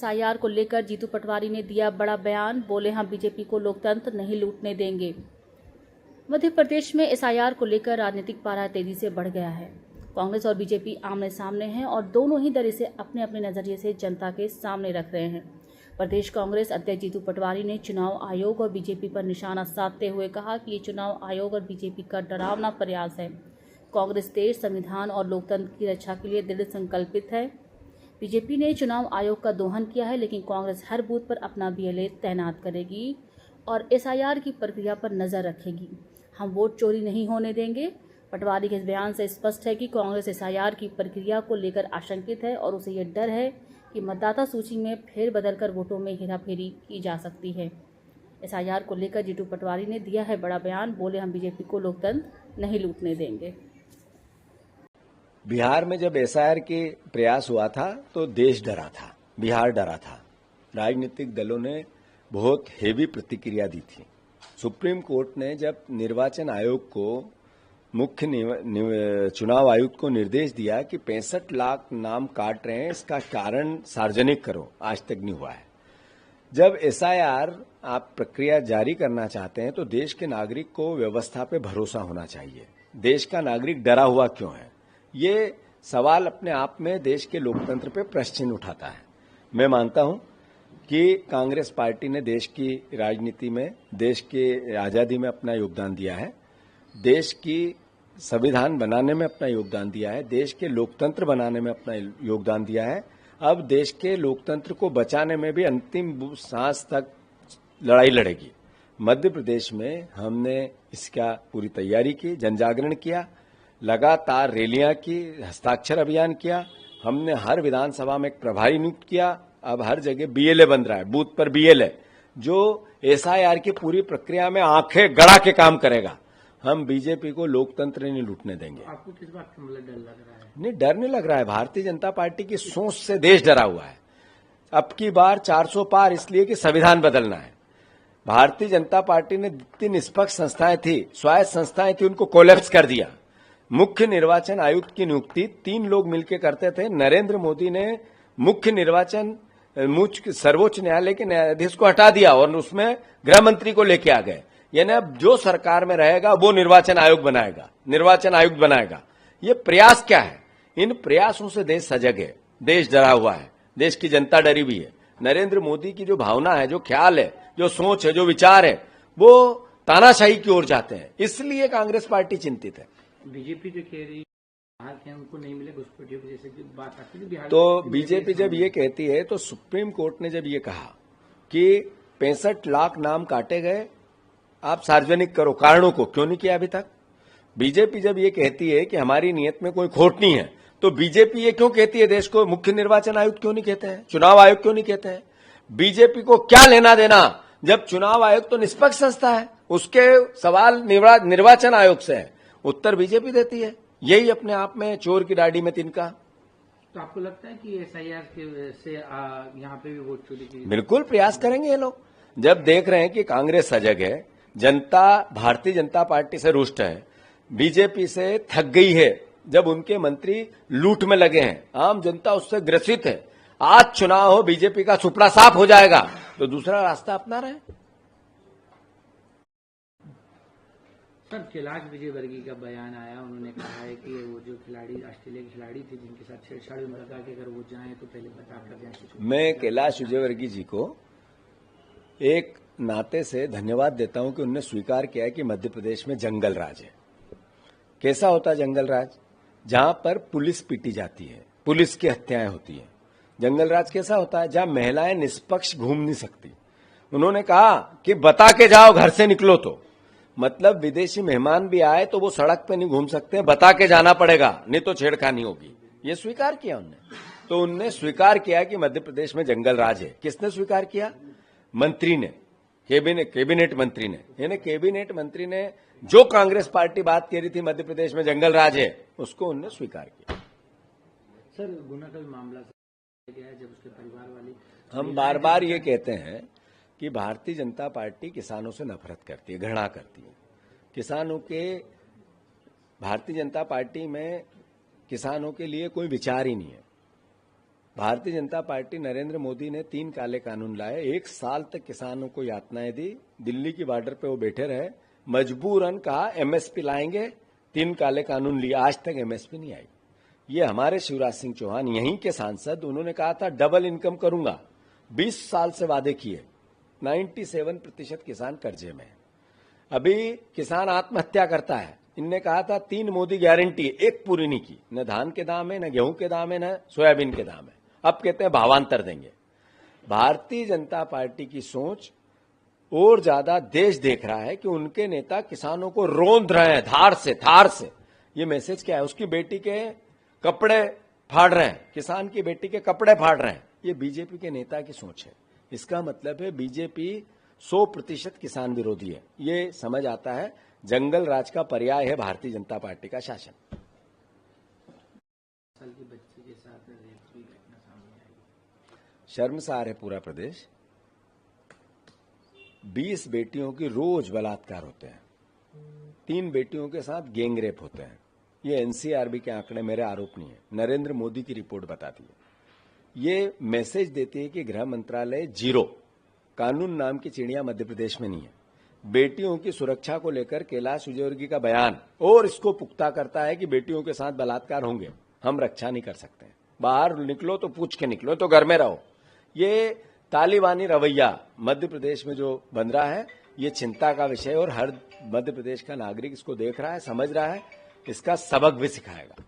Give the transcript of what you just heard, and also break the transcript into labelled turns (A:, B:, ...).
A: SIR को लेकर जीतू पटवारी ने दिया बड़ा बयान, बोले हम बीजेपी को लोकतंत्र नहीं लूटने देंगे। मध्य प्रदेश में एसआईआर को लेकर राजनीतिक पारा तेजी से बढ़ गया है। कांग्रेस और बीजेपी आमने सामने हैं और दोनों ही दल इसे अपने अपने नजरिए से जनता के सामने रख रहे हैं। प्रदेश कांग्रेस अध्यक्ष जीतू पटवारी ने चुनाव आयोग और बीजेपी पर निशाना साधते हुए कहा कि ये चुनाव आयोग और बीजेपी का डरावना प्रयास है। कांग्रेस देश, संविधान और लोकतंत्र की रक्षा के लिए दृढ़ संकल्पित है। बीजेपी ने चुनाव आयोग का दोहन किया है, लेकिन कांग्रेस हर बूथ पर अपना बीएलए तैनात करेगी और एसआईआर की प्रक्रिया पर नजर रखेगी। हम वोट चोरी नहीं होने देंगे। पटवारी के इस बयान से स्पष्ट है कि कांग्रेस एसआईआर की प्रक्रिया को लेकर आशंकित है और उसे ये डर है कि मतदाता सूची में फेरबदल कर वोटों में हेराफेरी की जा सकती है। एसआईआर को लेकर जीतू पटवारी ने दिया है बड़ा बयान, बोले हम बीजेपी को लोकतंत्र नहीं लूटने देंगे।
B: बिहार में जब एसआईआर के प्रयास हुआ था तो देश डरा था, बिहार डरा था। राजनीतिक दलों ने बहुत हेवी प्रतिक्रिया दी थी। सुप्रीम कोर्ट ने जब निर्वाचन आयोग को मुख्य चुनाव आयुक्त को निर्देश दिया कि 65 लाख नाम काट रहे हैं, इसका कारण सार्वजनिक करो, आज तक नहीं हुआ है। जब एसआईआर आप प्रक्रिया जारी करना चाहते हैं तो देश के नागरिक को व्यवस्था पे भरोसा होना चाहिए। देश का नागरिक डरा हुआ क्यों है, ये सवाल अपने आप में देश के लोकतंत्र पे प्रश्न चिन्ह उठाता है। मैं मानता हूं कि कांग्रेस पार्टी ने देश की राजनीति में, देश की आजादी में अपना योगदान दिया है, देश की संविधान बनाने में अपना योगदान दिया है, देश के लोकतंत्र बनाने में अपना योगदान दिया है। अब देश के लोकतंत्र को बचाने में भी अंतिम सांस तक लड़ाई लड़ेगी। मध्य प्रदेश में हमने इसका पूरी तैयारी की, जनजागरण किया, लगातार रैलियां की, हस्ताक्षर अभियान किया। हमने हर विधानसभा में एक प्रभारी नियुक्त किया। अब हर जगह बीएलए बन रहा है, बूथ पर बीएलए, जो एसआईआर की पूरी प्रक्रिया में आंखें गड़ा के काम करेगा। हम बीजेपी को लोकतंत्र नहीं लूटने देंगे।
C: आपको किस बात का मतलब डर लग रहा है?
B: नहीं, डर नहीं लग रहा है। भारतीय जनता पार्टी की सोच से देश डरा हुआ है। अब की बार 400 पार इसलिए कि संविधान बदलना है। भारतीय जनता पार्टी ने जितनी निष्पक्ष संस्थाएं थी, स्वायत्त संस्थाएं थी, उनको कोलैप्स कर दिया। मुख्य निर्वाचन आयुक्त की नियुक्ति 3 लोग मिलकर करते थे। नरेंद्र मोदी ने सर्वोच्च न्यायालय के न्यायाधीश को हटा दिया और उसमें गृह मंत्री को लेके आ गए। यानी अब जो सरकार में रहेगा वो निर्वाचन आयोग बनाएगा, निर्वाचन आयुक्त बनाएगा। ये प्रयास क्या है? इन प्रयासों से देश सजग है, देश डरा हुआ है, देश की जनता डरी हुई है। नरेंद्र मोदी की जो भावना है, जो ख्याल है, जो सोच है, जो विचार है, वो तानाशाही की ओर जाते हैं। इसलिए कांग्रेस पार्टी चिंतित है।
C: बीजेपी जो कह रही बिहार के उनको नहीं मिले घुसपैठियों की, जैसे कि बात आती है बिहार,
B: तो बीजेपी जब ये कहती है तो सुप्रीम कोर्ट ने जब ये कहा कि 65 लाख नाम काटे गए, आप सार्वजनिक करो, कारणों को क्यों नहीं किया अभी तक? बीजेपी जब ये कहती है कि हमारी नीयत में कोई खोट नहीं है, तो बीजेपी ये क्यों कहती है देश को? मुख्य निर्वाचन आयुक्त क्यों नहीं कहते हैं? चुनाव आयोग क्यों नहीं कहते हैं? बीजेपी को क्या लेना देना जब चुनाव आयोग तो निष्पक्ष संस्था है, उसके सवाल निर्वाचन आयोग से है, उत्तर बीजेपी देती है। यही अपने आप में चोर की दाढ़ी में तिनका।
C: तो आपको लगता है कि एसआईआर से यहाँ पे भी वोट चोरी की?
B: बिल्कुल प्रयास करेंगे ये लोग। जब देख रहे हैं कि कांग्रेस सजग है, जनता भारतीय जनता पार्टी से रुष्ट है, बीजेपी से थक गई है, जब उनके मंत्री लूट में लगे हैं, आम जनता उससे ग्रसित है, आज चुनाव हो, बीजेपी का सुपड़ा साफ हो जाएगा, तो दूसरा रास्ता अपना रहे।
C: सर, कैलाश विजयवर्गीय का बयान आया, उन्होंने कहा है कि वो जो खिलाड़ी, ऑस्ट्रेलिया की खिलाड़ी थी जिनके साथ छेड़छाड़, उन्होंने कहा कि अगर वो जाएं तो पहले बता कर जाएं।
B: मैं कैलाश विजयवर्गीय जी को एक नाते से धन्यवाद देता हूं कि उन्होंने स्वीकार किया है कि मध्य प्रदेश में जंगल राज है। कैसा होता है जंगल राज? जहां पर पुलिस पीटी जाती है, पुलिस की हत्याएं होती हैं। जंगल राज कैसा होता है? जहां महिलाएं निष्पक्ष घूम नहीं सकती। उन्होंने कहा कि बता के जाओ, घर से निकलो तो, मतलब विदेशी मेहमान भी आए तो वो सड़क पे नहीं घूम सकते, बता के जाना पड़ेगा, नहीं तो छेड़खानी होगी। ये स्वीकार किया उन्होंने। तो उनने स्वीकार किया कि मध्य प्रदेश में जंगल राज है। किसने स्वीकार किया? मंत्री ने, कैबिनेट मंत्री ने। यानी कैबिनेट मंत्री ने जो कांग्रेस पार्टी बात कह रही थी मध्य प्रदेश में जंगल राज है, उसको उन्होंने स्वीकार किया।
C: सर, गुना का मामला गया है, जब उसके परिवार वाली,
B: हम बार बार ये कहते हैं कि भारतीय जनता पार्टी किसानों से नफरत करती है, घृणा करती है। किसानों के, भारतीय जनता पार्टी में किसानों के लिए कोई विचार ही नहीं है। भारतीय जनता पार्टी नरेंद्र मोदी ने 3 काले कानून लाए, 1 साल तक किसानों को यातनाएं दी, दिल्ली की बॉर्डर पे वो बैठे रहे, मजबूरन कहा एमएसपी लाएंगे, 3 काले कानून लिए, आज तक एमएसपी नहीं आई। ये हमारे शिवराज सिंह चौहान यहीं के सांसद, उन्होंने कहा था डबल इनकम करूंगा, 20 साल से वादे किए, 97% किसान कर्जे में है। अभी किसान आत्महत्या करता है, इनने कहा था 3 मोदी गारंटी, एक पूरी नहीं की, न धान के दाम है, न गेहूं के दाम है, न सोयाबीन के दाम है। अब कहते हैं भावांतर देंगे। भारतीय जनता पार्टी की सोच और ज्यादा देश देख रहा है कि उनके नेता किसानों को रोंद रहे हैं धार से। ये मैसेज क्या है? उसकी बेटी के कपड़े फाड़ रहे हैं, किसान की बेटी के कपड़े फाड़ रहे हैं। ये बीजेपी के नेता की सोच है। इसका मतलब है बीजेपी 100% किसान विरोधी है। ये समझ आता है, जंगल राज का पर्याय है भारतीय जनता पार्टी का शासन।
C: साल की बच्ची के साथ रेप की घटना सामने आई।
B: शर्मसार है पूरा प्रदेश। 20 बेटियों की रोज बलात्कार होते हैं, 3 बेटियों के साथ गैंग रेप होते हैं। ये एनसीआरबी के आंकड़े, मेरे आरोप नहीं है, नरेंद्र मोदी की रिपोर्ट बताती है। ये मैसेज देती है कि गृह मंत्रालय जीरो, कानून नाम की चिड़िया मध्य प्रदेश में नहीं है। बेटियों की सुरक्षा को लेकर कैलाश विजयवर्गीय का बयान और इसको पुख्ता करता है कि बेटियों के साथ बलात्कार होंगे, हम रक्षा नहीं कर सकते। बाहर निकलो तो पूछ के निकलो, तो घर में रहो। ये तालिबानी रवैया मध्य प्रदेश में जो बन रहा है, ये चिंता का विषय, और हर मध्य प्रदेश का नागरिक इसको देख रहा है, समझ रहा है, इसका सबक भी सिखाएगा।